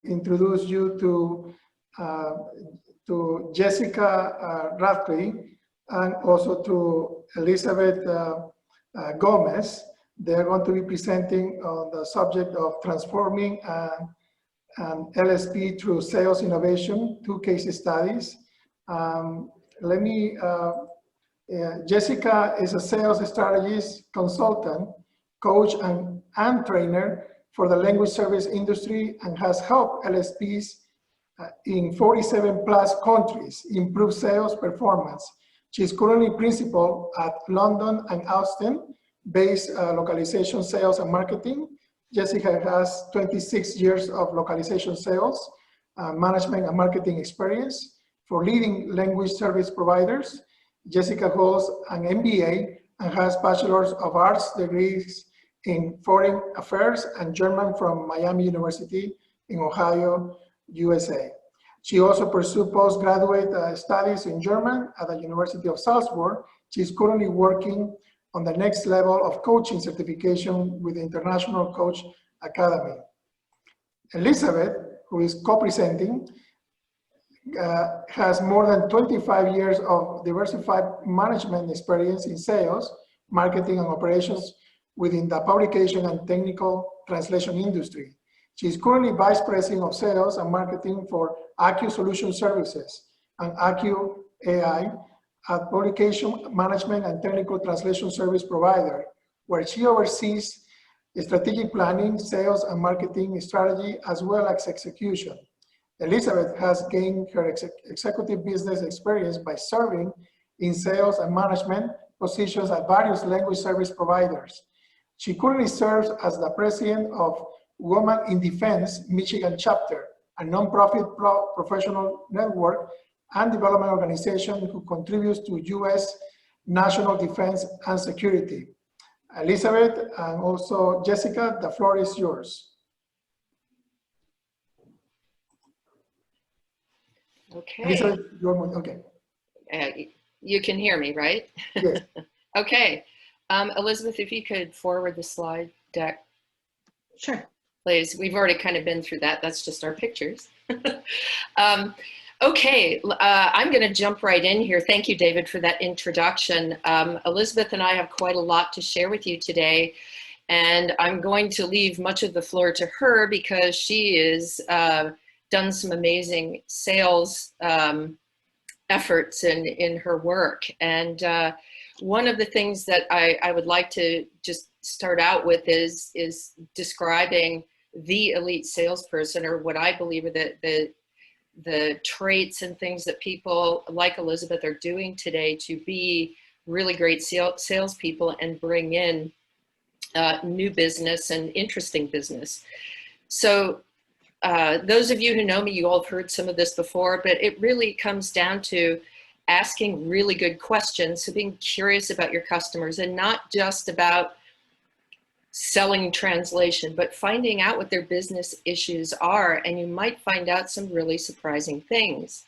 introduce you to Jessica Rathke and also to Elizabeth Gomez. They're going to be presenting on the subject of transforming LSP through sales innovation, 2 case studies. Jessica is a sales strategist, consultant, coach, and trainer for the language service industry and has helped LSPs in 47 plus countries improve sales performance. She is currently principal at London and Austin based localization sales and marketing. Jessica has 26 years of localization sales, management and marketing experience for leading language service providers. Jessica holds an MBA and has Bachelor's of Arts degrees in Foreign Affairs and German from Miami University in Ohio, USA. She also pursued postgraduate studies in German at the University of Salzburg. She's currently working on the next level of coaching certification with the International Coach Academy. Elizabeth, who is co-presenting, has more than 25 years of diversified management experience in sales, marketing, and operations within the publication and technical translation industry. She is currently Vice President of Sales and Marketing for ACCU Solution Services and ACCU AI, a publication management and technical translation service provider, where she oversees strategic planning, sales, and marketing strategy, as well as execution. Elizabeth has gained her executive business experience by serving in sales and management positions at various language service providers. She currently serves as the president of Women in Defense Michigan chapter, a nonprofit professional network and development organization who contributes to U.S. national defense and security. Elizabeth and also Jessica, the floor is yours. Okay. Elizabeth, okay. You can hear me, right? Yes. Okay. Elizabeth, if you could forward the slide deck. Sure. Please. We've already kind of been through that. That's just our pictures. Okay, I'm going to jump right in here. Thank you, David, for that introduction. Elizabeth and I have quite a lot to share with you today, and I'm going to leave much of the floor to her because she is done some amazing sales efforts in her work. And one of the things that I would like to just start out with is describing the elite salesperson, or what I believe are the traits and things that people like Elizabeth are doing today to be really great salespeople and bring in new business and interesting business. So those of you who know me, you all have heard some of this before, but it really comes down to asking really good questions. So being curious about your customers and not just about selling translation, but finding out what their business issues are. And you might find out some really surprising things.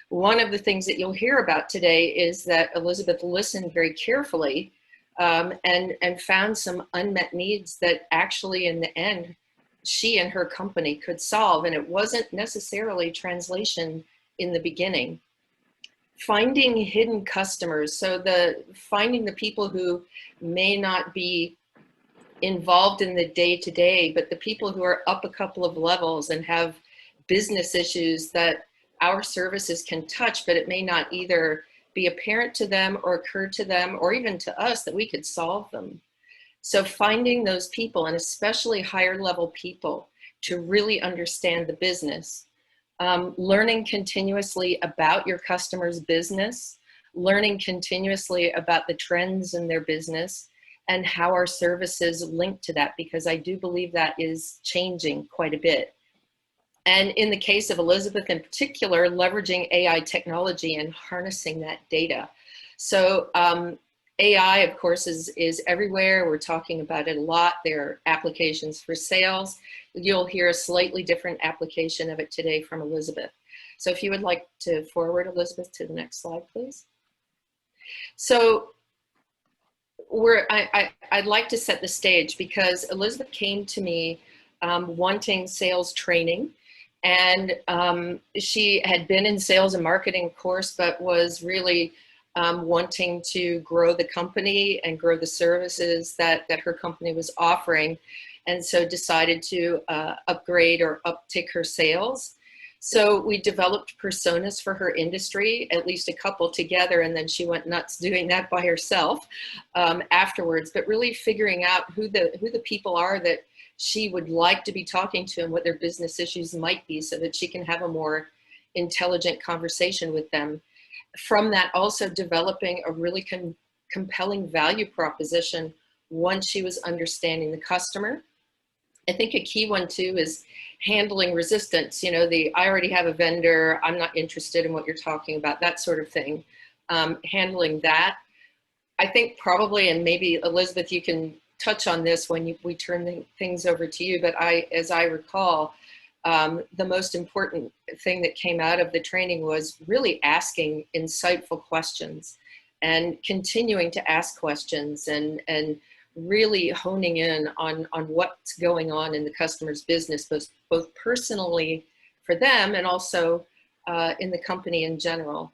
One of the things that you'll hear about today is that Elizabeth listened very carefully and found some unmet needs that actually in the end, she and her company could solve. And it wasn't necessarily translation in the beginning. Finding hidden customers. So finding the people who may not be involved in the day-to-day, but the people who are up a couple of levels and have business issues that our services can touch, but it may not either be apparent to them or occur to them or even to us that we could solve them. So finding those people, and especially higher level people, to really understand the business, learning continuously about your customer's business, learning continuously about the trends in their business, and how our services link to that, because I do believe that is changing quite a bit. And in the case of Elizabeth in particular, leveraging AI technology and harnessing that data. So AI, of course, is everywhere. We're talking about it a lot. There are applications for sales. You'll hear a slightly different application of it today from Elizabeth. So if you would like to forward, Elizabeth, to the next slide, please. So I'd like to set the stage because Elizabeth came to me wanting sales training And she had been in sales and marketing, of course, but was really wanting to grow the company and grow the services that her company was offering. And so decided to upgrade or uptick her sales. So we developed personas for her industry, at least a couple together, and then she went nuts doing that by herself afterwards, but really figuring out who the people are that she would like to be talking to and what their business issues might be, so that she can have a more intelligent conversation with them. From that, also developing a really compelling value proposition once she was understanding the customer. I think a key one too is handling resistance. You know, I already have a vendor, I'm not interested in what you're talking about, that sort of thing. Handling that. I think probably, and maybe Elizabeth, you can touch on this when we turn things over to you, but as I recall, the most important thing that came out of the training was really asking insightful questions and continuing to ask questions and really honing in on what's going on in the customer's business, both personally for them and also in the company in general.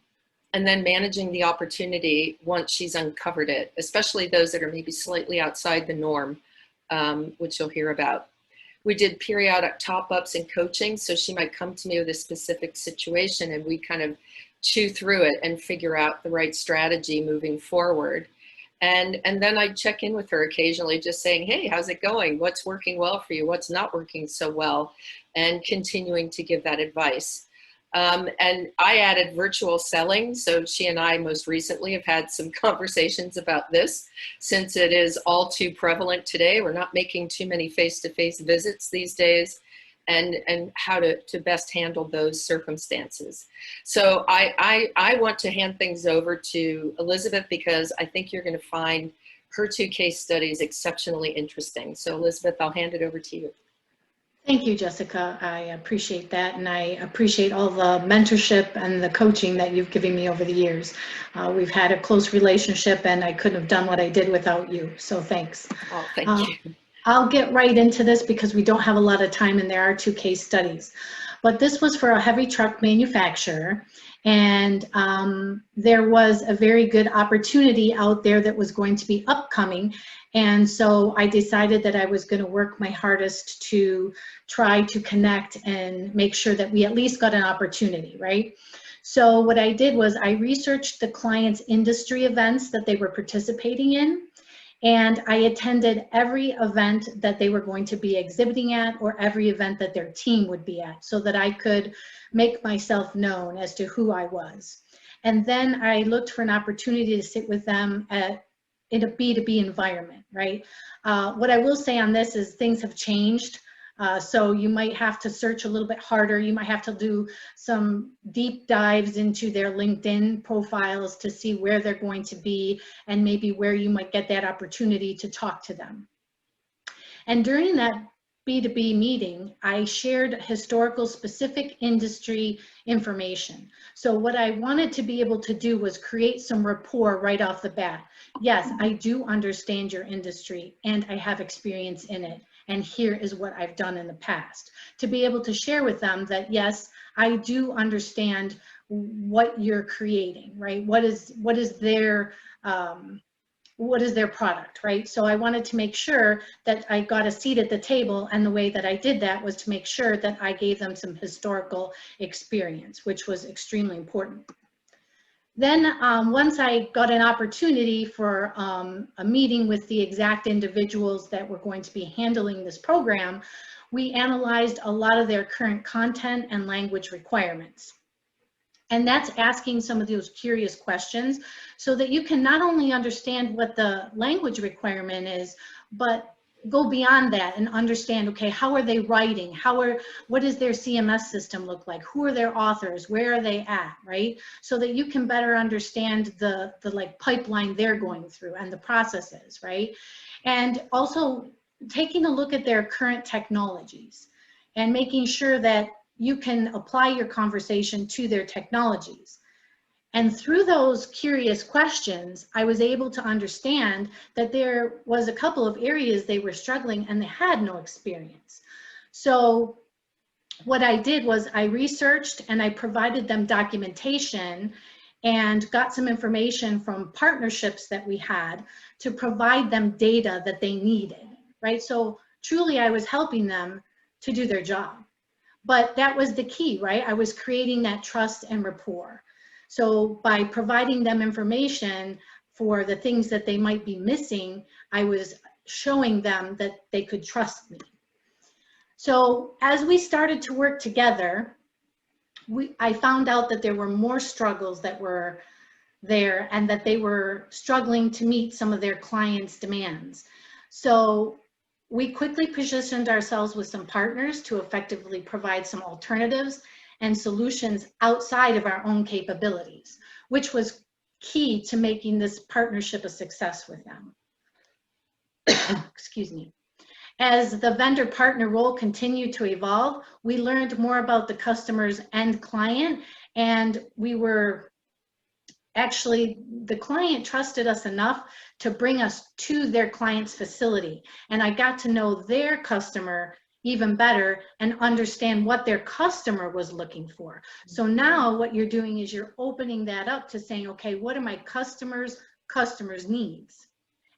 And then managing the opportunity once she's uncovered it, especially those that are maybe slightly outside the norm, which you'll hear about. We did periodic top-ups and coaching, so she might come to me with a specific situation and we kind of chew through it and figure out the right strategy moving forward. And then I'd check in with her occasionally, just saying, hey, how's it going? What's working well for you? What's not working so well? And continuing to give that advice. And I added virtual selling. So she and I most recently have had some conversations about this, since it is all too prevalent today. We're not making too many face-to-face visits these days, and how to best handle those circumstances. So I want to hand things over to Elizabeth, because I think you're going to find her two case studies exceptionally interesting. So Elizabeth, I'll hand it over to you. Thank you, Jessica. I appreciate that, and I appreciate all the mentorship and the coaching that you've given me over the years. We've had a close relationship, and I couldn't have done what I did without you, so thanks. Oh, thank you. I'll get right into this because we don't have a lot of time, and there are two case studies. But this was for a heavy truck manufacturer, and there was a very good opportunity out there that was going to be upcoming. And so I decided that I was going to work my hardest to try to connect and make sure that we at least got an opportunity, right? So what I did was I researched the client's industry events that they were participating in, and I attended every event that they were going to be exhibiting at, or every event that their team would be at, so that I could make myself known as to who I was. And then I looked for an opportunity to sit with them in a B2B environment, right? What I will say on this is things have changed. So you might have to search a little bit harder. You might have to do some deep dives into their LinkedIn profiles to see where they're going to be and maybe where you might get that opportunity to talk to them. And during that B2B meeting, I shared historical specific industry information. So what I wanted to be able to do was create some rapport right off the bat. Yes, I do understand your industry and I have experience in it. And here is what I've done in the past. To be able to share with them that, yes, I do understand what you're creating, right? What is their product, right? So I wanted to make sure that I got a seat at the table, and the way that I did that was to make sure that I gave them some historical experience, which was extremely important. Then once I got an opportunity for a meeting with the exact individuals that were going to be handling this program, we analyzed a lot of their current content and language requirements. And that's asking some of those curious questions so that you can not only understand what the language requirement is, but go beyond that and understand, okay, how are they writing? What does their CMS system look like? Who are their authors? Where are they at, right? So that you can better understand the like pipeline they're going through and the processes, right? And also taking a look at their current technologies and making sure that you can apply your conversation to their technologies. And through those curious questions, I was able to understand that there was a couple of areas they were struggling and they had no experience. So what I did was I researched and I provided them documentation and got some information from partnerships that we had to provide them data that they needed, right? So truly I was helping them to do their job. But that was the key, right? I was creating that trust and rapport. So by providing them information for the things that they might be missing, I was showing them that they could trust me. So as we started to work together, I found out that there were more struggles that were there and that they were struggling to meet some of their clients' demands. So we quickly positioned ourselves with some partners to effectively provide some alternatives and solutions outside of our own capabilities, which was key to making this partnership a success with them. Excuse me. As the vendor partner role continued to evolve, we learned more about the customer's end client, and we were actually, the client trusted us enough to bring us to their client's facility. And I got to know their customer even better and understand what their customer was looking for. So now what you're doing is you're opening that up to saying, okay, what are my customers' needs?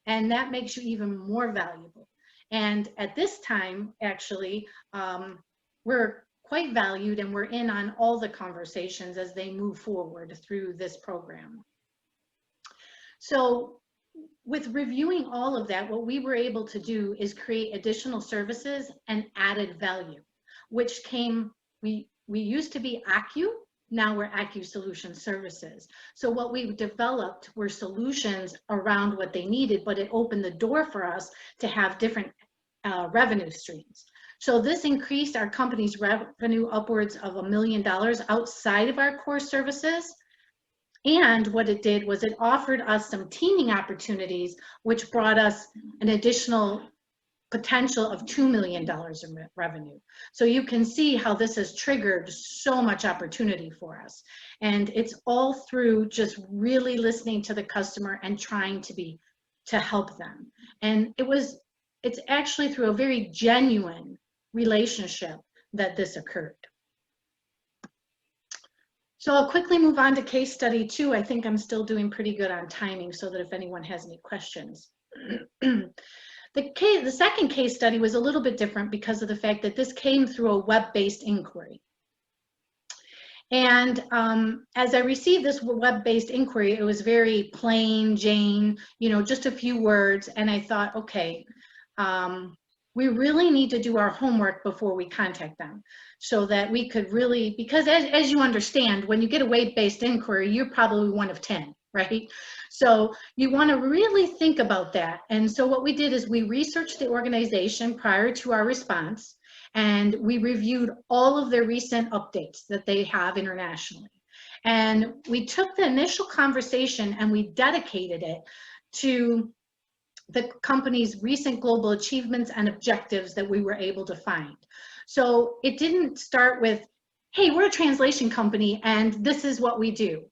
And that makes you even more valuable. And at this time, actually, we're quite valued and we're in on all the conversations as they move forward through this program. So with reviewing all of that, what we were able to do is create additional services and added value, which came, we used to be ACCU, now we're ACCU Solution Services. So what we developed were solutions around what they needed, but it opened the door for us to have different revenue streams. So this increased our company's revenue upwards of $1 million outside of our core services. And what it did was it offered us some teaming opportunities, which brought us an additional potential of $2 million in revenue. So you can see how this has triggered so much opportunity for us. And it's all through just really listening to the customer and trying to help them. And it's actually through a very genuine relationship that this occurred. So I'll quickly move on to case study 2. I think I'm still doing pretty good on timing so that if anyone has any questions. The second case study was a little bit different because of the fact that this came through a web-based inquiry. And as I received this web-based inquiry, it was very plain Jane, just a few words. And I thought, okay, we really need to do our homework before we contact them so that we could really, because as you understand, when you get a web-based inquiry, you're probably one of 10, right? So you want to really think about that. And so what we did is we researched the organization prior to our response, and we reviewed all of their recent updates that they have internationally. And we took the initial conversation and we dedicated it to the company's recent global achievements and objectives that we were able to find. So it didn't start with, hey, we're a translation company and this is what we do.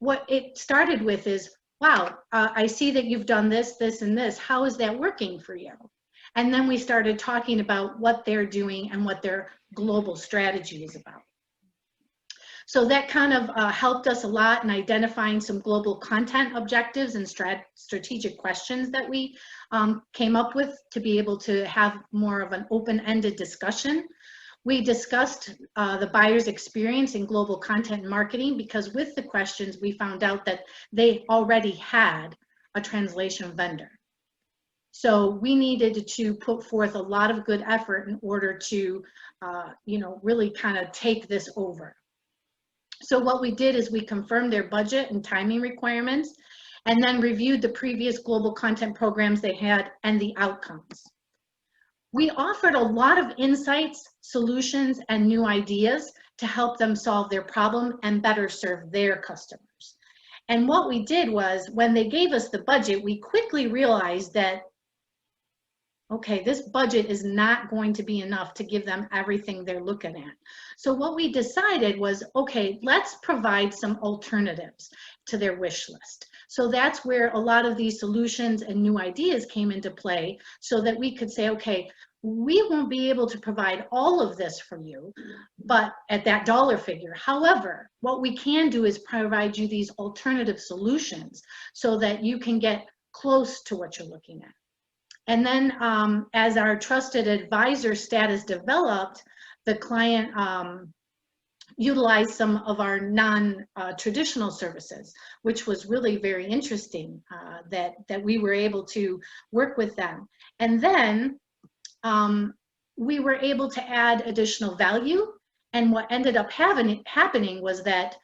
What it started with is, wow, I see that you've done this, this, and this. How is that working for you? And then we started talking about what they're doing and what their global strategy is about. So that kind of helped us a lot in identifying some global content objectives and strategic questions that we came up with to be able to have more of an open-ended discussion. We discussed the buyer's experience in global content marketing because with the questions, we found out that they already had a translation vendor. So we needed to put forth a lot of good effort in order to, really kind of take this over. So what we did is we confirmed their budget and timing requirements and then reviewed the previous global content programs they had and the outcomes. We offered a lot of insights, solutions, and new ideas to help them solve their problem and better serve their customers. And what we did was when they gave us the budget, we quickly realized that, okay, this budget is not going to be enough to give them everything they're looking at. So what we decided was, okay, let's provide some alternatives to their wish list. So that's where a lot of these solutions and new ideas came into play so that we could say, okay, we won't be able to provide all of this for you, but at that dollar figure. However, what we can do is provide you these alternative solutions so that you can get close to what you're looking at. And then as our trusted advisor status developed, the client utilized some of our non-traditional services, which was really very interesting, that we were able to work with them. And then we were able to add additional value. And what ended up happening was that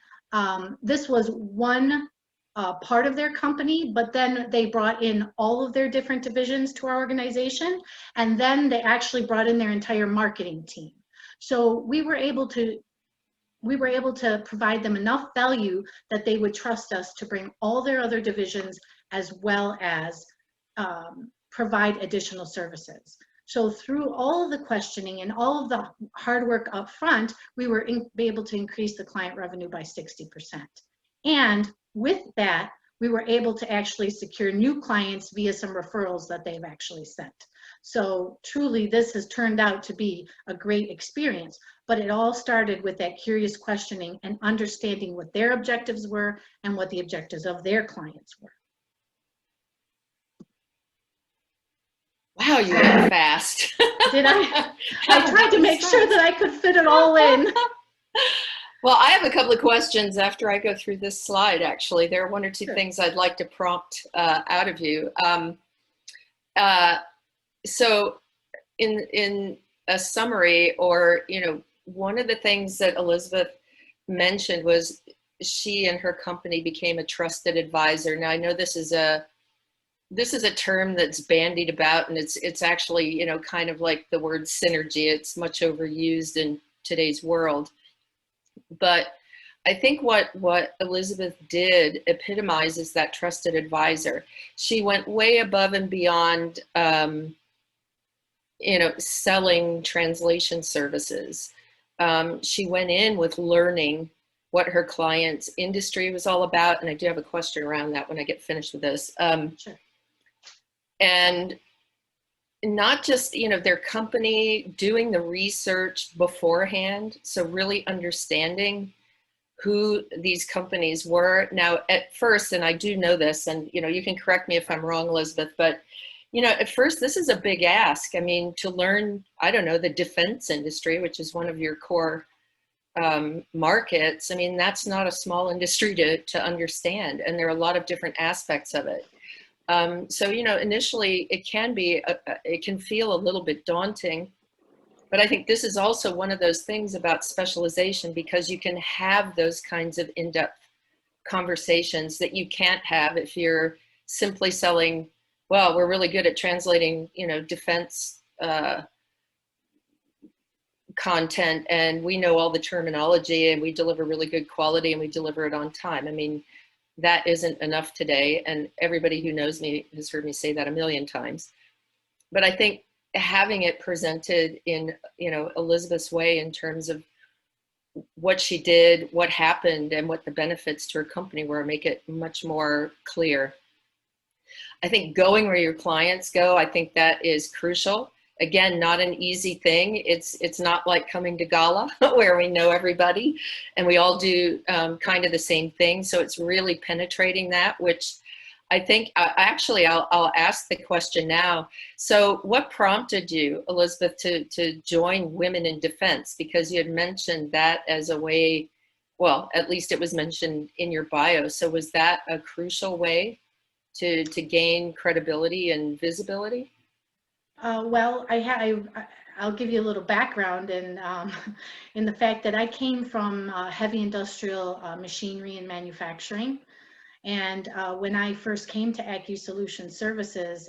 this was one part of their company, but then they brought in all of their different divisions to our organization, and then they actually brought in their entire marketing team. So we were able to provide them enough value that they would trust us to bring all their other divisions as well as provide additional services. So through all of the questioning and all of the hard work up front, we were able to increase the client revenue by 60%. And with that, we were able to actually secure new clients via some referrals that they've actually sent. So truly, this has turned out to be a great experience, but it all started with that curious questioning and understanding what their objectives were and what the objectives of their clients were. Wow, you went fast. Did I? I tried to make sure that I could fit it all in. Well, I have a couple of questions after I go through this slide, actually. There are one or two things I'd like to prompt out of you. So in a summary, or, you know, one of the things that Elizabeth mentioned was she and her company became a trusted advisor. Now, I know this is a term that's bandied about, and it's actually, you know, kind of like the word synergy. It's much overused in today's world. But I think what Elizabeth did epitomizes that trusted advisor. She went way above and beyond, you know, selling translation services. She went in with learning what her client's industry was all about. And I do have a question around that when I get finished with this. Sure. And not just, you know, their company, doing the research beforehand. So really understanding who these companies were. Now, at first, and I do know this, and, you know, you can correct me if I'm wrong, Elizabeth, but, you know, at first, this is a big ask. I mean, to learn, I don't know, the defense industry, which is one of your core markets. I mean, that's not a small industry to understand. And there are a lot of different aspects of it. So, you know, initially it can feel a little bit daunting, but I think this is also one of those things about specialization, because you can have those kinds of in-depth conversations that you can't have if you're simply selling, well, we're really good at translating, you know, defense content, and we know all the terminology, and we deliver really good quality, and we deliver it on time. I mean, that isn't enough today, and everybody who knows me has heard me say that a million times. But I think having it presented in, you know, Elizabeth's way, in terms of what she did, what happened, and what the benefits to her company were, make it much more clear. I think going where your clients go, I think that is crucial. Again, not an easy thing. It's not like coming to gala where we know everybody and we all do kind of the same thing. So it's really penetrating that, which I think actually I'll ask the question now. So what prompted you, Elizabeth, to join Women in Defense? Because you had mentioned that as a way, well, at least it was mentioned in your bio. So was that a crucial way to gain credibility and visibility? Well, I'll give you a little background in the fact that I came from heavy industrial machinery and manufacturing. And when I first came to ACCU Solution Services,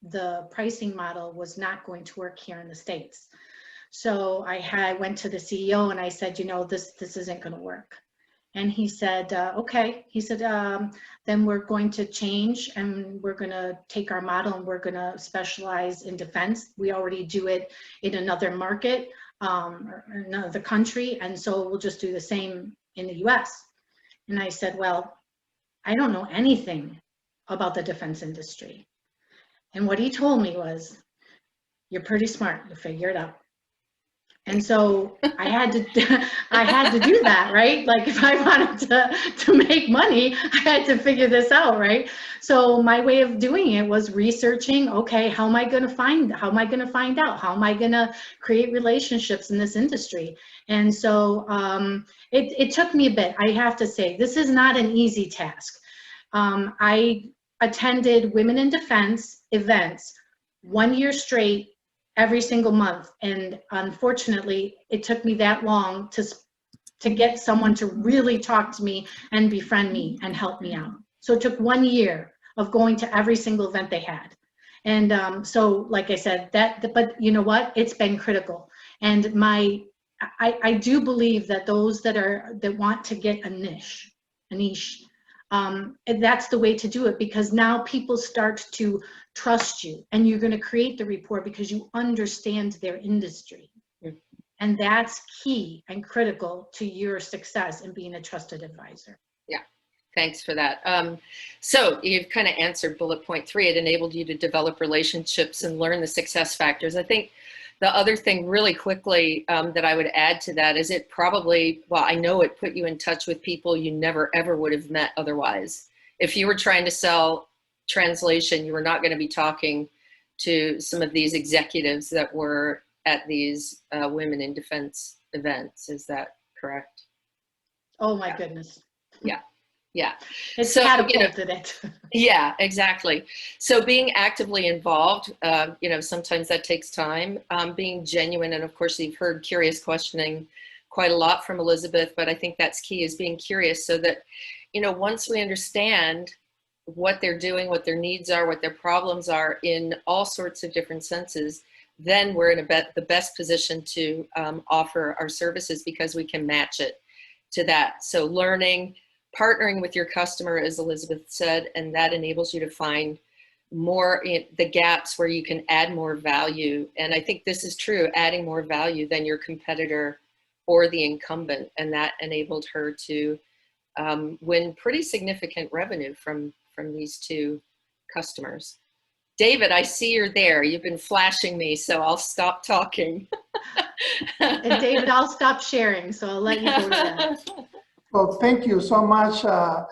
the pricing model was not going to work here in the States. So I went to the CEO and I said, you know, this isn't going to work. And he said, okay. He said, then we're going to change, and we're going to take our model and we're going to specialize in defense. We already do it in another market, or another country. And so we'll just do the same in the US. And I said, well, I don't know anything about the defense industry. And what he told me was, You're pretty smart. You figure it out. And so I had to do that, right? Like if I wanted to make money, I had to figure this out, right? So my way of doing it was researching, okay, how am I going to find out? How am I going to create relationships in this industry? And so it took me a bit. I have to say, this is not an easy task. I attended Women in Defense events 1 year straight, every single month, and unfortunately it took me that long to get someone to really talk to me and befriend me and help me out. So it took 1 year of going to every single event they had. And so like I said, but you know what, it's been critical. And I do believe that those that want to get a niche, and that's the way to do it, because now people start to trust you, and you're going to create the rapport because you understand their industry. And that's key and critical to your success in being a trusted advisor. Yeah, thanks for that. So you've kind of answered bullet point 3. It enabled you to develop relationships and learn the success factors. I think the other thing really quickly that I would add to that is it probably, well, I know it put you in touch with people you never ever would have met otherwise. If you were trying to sell translation, you were not going to be talking to some of these executives that were at these Women in Defense events. Is that correct? Oh my goodness. Yeah. Yeah. It's so, catapulted it. Yeah, exactly. So being actively involved, sometimes that takes time, being genuine. And of course, you've heard curious questioning quite a lot from Elizabeth, but I think that's key, is being curious, so that, once we understand what they're doing, what their needs are, what their problems are in all sorts of different senses, then we're in the best position to offer our services, because we can match it to that. So learning, partnering with your customer, as Elizabeth said, and that enables you to find more in the gaps where you can add more value. And I think this is true, adding more value than your competitor or the incumbent. And that enabled her to win pretty significant revenue from these two customers. David, I see you're there. You've been flashing me, so I'll stop talking. And David, I'll stop sharing, so I'll let you go to that. Well, thank you so much,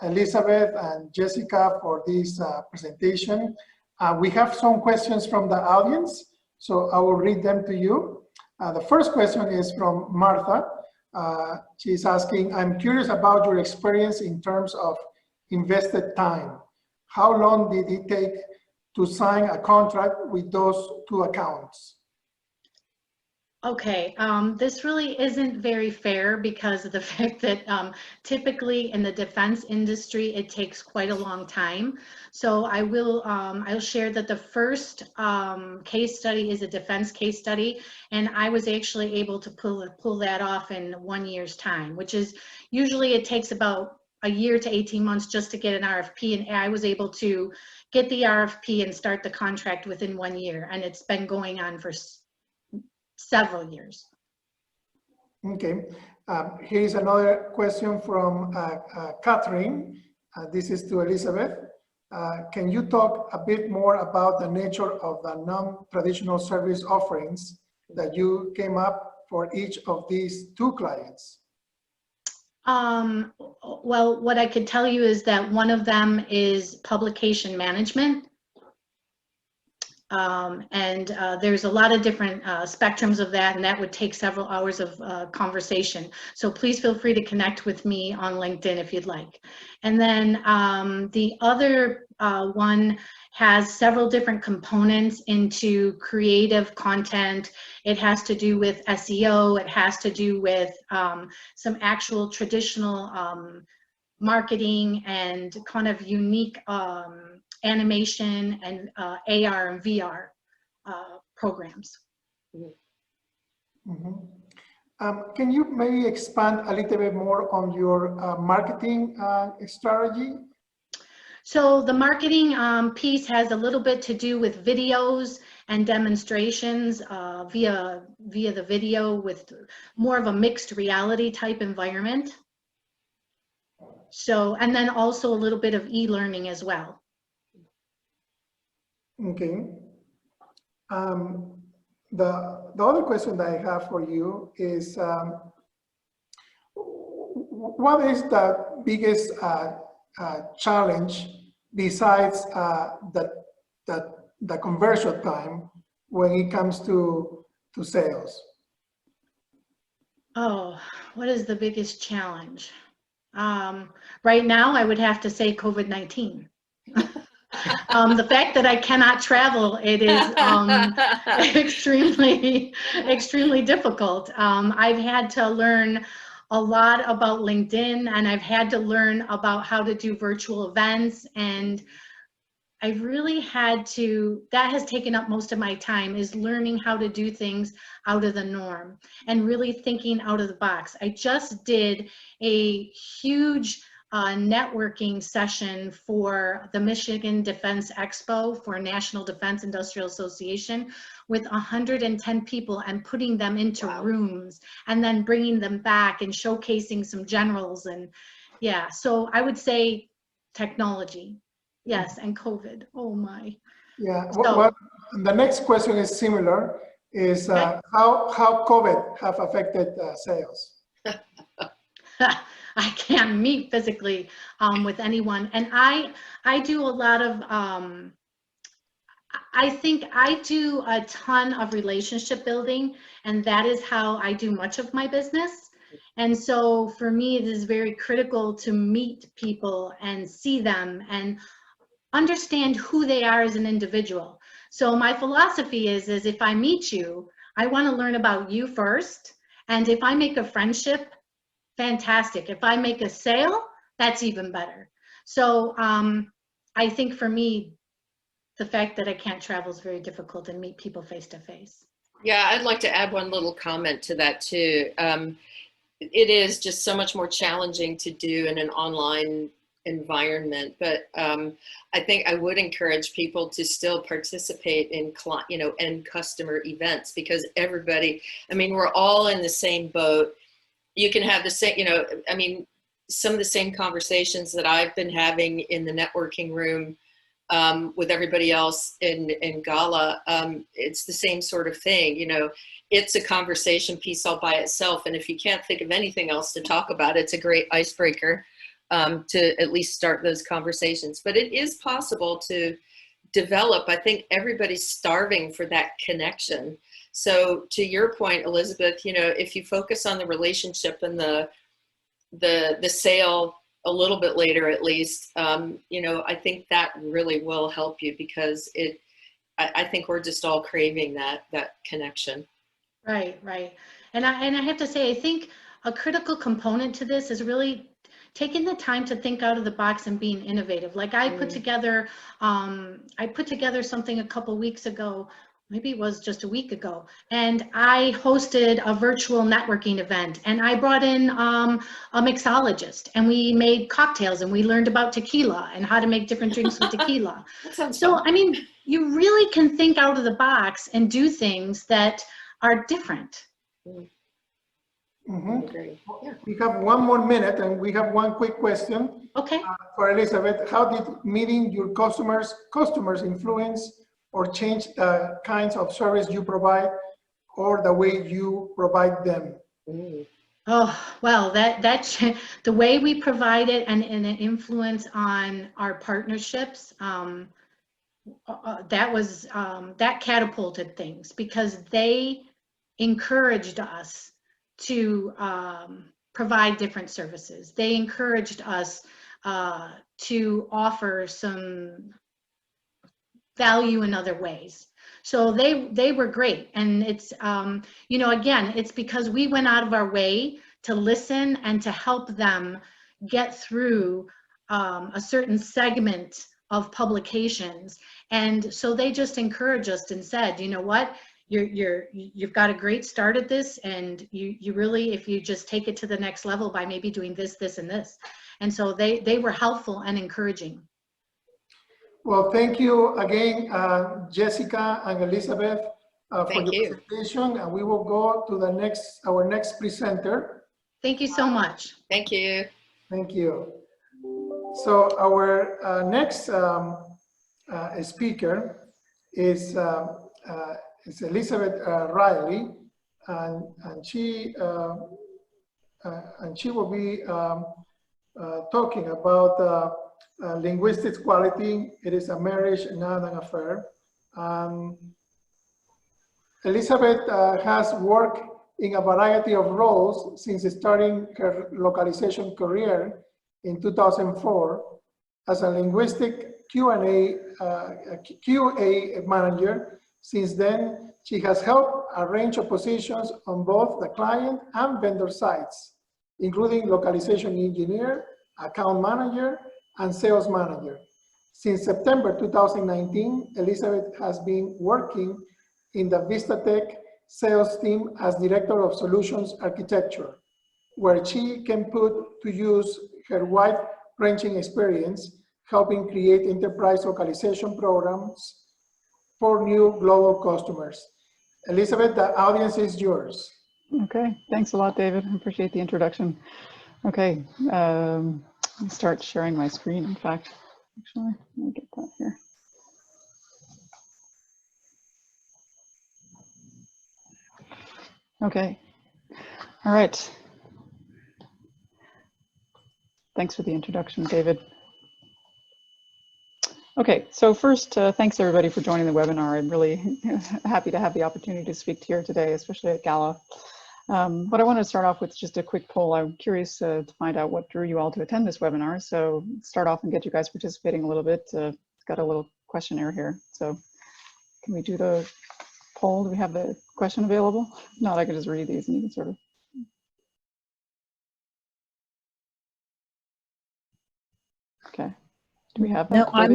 Elizabeth and Jessica, for this presentation. We have some questions from the audience, so I will read them to you. The first question is from Martha. She's asking, I'm curious about your experience in terms of invested time. How long did it take to sign a contract with those two accounts? Okay, this really isn't very fair because of the fact that typically in the defense industry, it takes quite a long time. So I'll share that the first case study is a defense case study, and I was actually able to pull that off in 1 year's time, which is usually it takes about a year to 18 months just to get an RFP, and I was able to get the RFP and start the contract within 1 year, and it's been going on for several years. Okay, here's another question from Catherine. This is to Elizabeth. Can you talk a bit more about the nature of the non-traditional service offerings that you came up for each of these two clients? Well, what I could tell you is that one of them is publication management. There's a lot of different spectrums of that, and that would take several hours of conversation. So please feel free to connect with me on LinkedIn if you'd like. And then the other one has several different components into creative content. It has to do with SEO. It has to do with some actual traditional marketing and kind of unique animation and AR and VR programs. Mm-hmm. Can you maybe expand a little bit more on your marketing strategy? So the marketing piece has a little bit to do with videos and demonstrations via the video, with more of a mixed reality type environment. So, and then also a little bit of e-learning as well. Okay. the other question that I have for you is, what is the biggest challenge besides the conversion time when it comes to sales? Oh, what is the biggest challenge? Right now, I would have to say COVID-19. The fact that I cannot travel, it is extremely difficult. I've had to learn a lot about LinkedIn, and I've had to learn about how to do virtual events, and I've really had to, that has taken up most of my time, is learning how to do things out of the norm and really thinking out of the box. I just did a huge networking session for the Michigan Defense Expo for National Defense Industrial Association with 110 people, and putting them into rooms and then bringing them back and showcasing some generals. And yeah, so I would say technology. Yes, and COVID. Oh my. Yeah. So, The next question is similar. Is how COVID have affected sales? I can't meet physically with anyone, and I do a lot of. I think I do a ton of relationship building, and that is how I do much of my business. And so for me, it is very critical to meet people and see them and understand who they are as an individual. So my philosophy is if I meet you, I want to learn about you first. And if I make a friendship, fantastic. If I make a sale, that's even better. So I think for me, the fact that I can't travel is very difficult and meet people face to face. Yeah, I'd like to add one little comment to that too. It is just so much more challenging to do in an online environment, but I think I would encourage people to still participate in end customer events, because everybody, I mean, we're all in the same boat. You can have the same, I mean, some of the same conversations that I've been having in the networking room with everybody else in Gala. It's the same sort of thing, it's a conversation piece all by itself. And if you can't think of anything else to talk about, it's a great icebreaker to at least start those conversations. But it is possible to develop. I think everybody's starving for that connection. So to your point, Elizabeth, if you focus on the relationship and the sale a little bit later, at least, I think that really will help you, because I think we're just all craving that connection. Right. And I have to say, I think a critical component to this is really taking the time to think out of the box and being innovative. Like I put together something a couple weeks ago, maybe it was just a week ago, and I hosted a virtual networking event, and I brought in a mixologist, and we made cocktails, and we learned about tequila and how to make different drinks with tequila. So, I mean, you really can think out of the box and do things that are different. Mm-hmm. Yeah. We have one more minute, and we have one quick question. Okay. For Elizabeth, how did meeting your customers influence or change the kinds of service you provide or the way you provide them? Oh, well, the way we provide it and an influence on our partnerships, that catapulted things, because they encouraged us to provide different services. They encouraged us to offer some value in other ways. So they were great. And it's, again, it's because we went out of our way to listen and to help them get through a certain segment of publications. And so they just encouraged us and said, you know what, you've got a great start at this, and you really, if you just take it to the next level by maybe doing this, this, and this. And so they were helpful and encouraging. Well, thank you again, Jessica and Elizabeth, for your presentation. And we will go to our next presenter. Thank you so much. Thank you. Thank you. So our next speaker is is Elizabeth Riley, and she will be talking about linguistics quality. It is a marriage, not an affair. Elizabeth has worked in a variety of roles since starting her localization career in 2004 as a linguistic QA manager. Since then, she has held a range of positions on both the client and vendor sides, including localization engineer, account manager, and sales manager. Since September 2019, Elizabeth has been working in the VistaTech sales team as Director of Solutions Architecture, where she can put to use her wide-ranging experience helping create enterprise localization programs for new global customers. Elizabeth, the audience is yours. Okay, thanks a lot, David. I appreciate the introduction. Okay, I'll start sharing my screen, in fact. Actually, let me get that here. Okay, all right. Thanks for the introduction, David. Okay, so first, thanks everybody for joining the webinar. I'm really happy to have the opportunity to speak here today, especially at Gala. What I want to start off with is just a quick poll. I'm curious to find out what drew you all to attend this webinar. So start off and get you guys participating a little bit. It's got a little questionnaire here. So can we do the poll? Do we have the question available? If not, I can just read these and you can sort of. Okay. Do we have that? No, I'm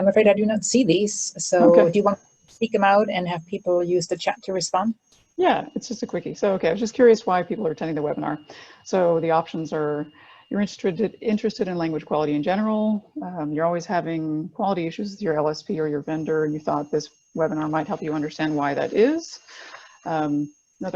afraid I do not see these. So okay. Do you want to speak them out and have people use the chat to respond? Yeah, it's just a quickie. So, okay, I was just curious why people are attending the webinar. So the options are, you're interested in language quality in general. You're always having quality issues with your LSP or your vendor, and you thought this webinar might help you understand why that is.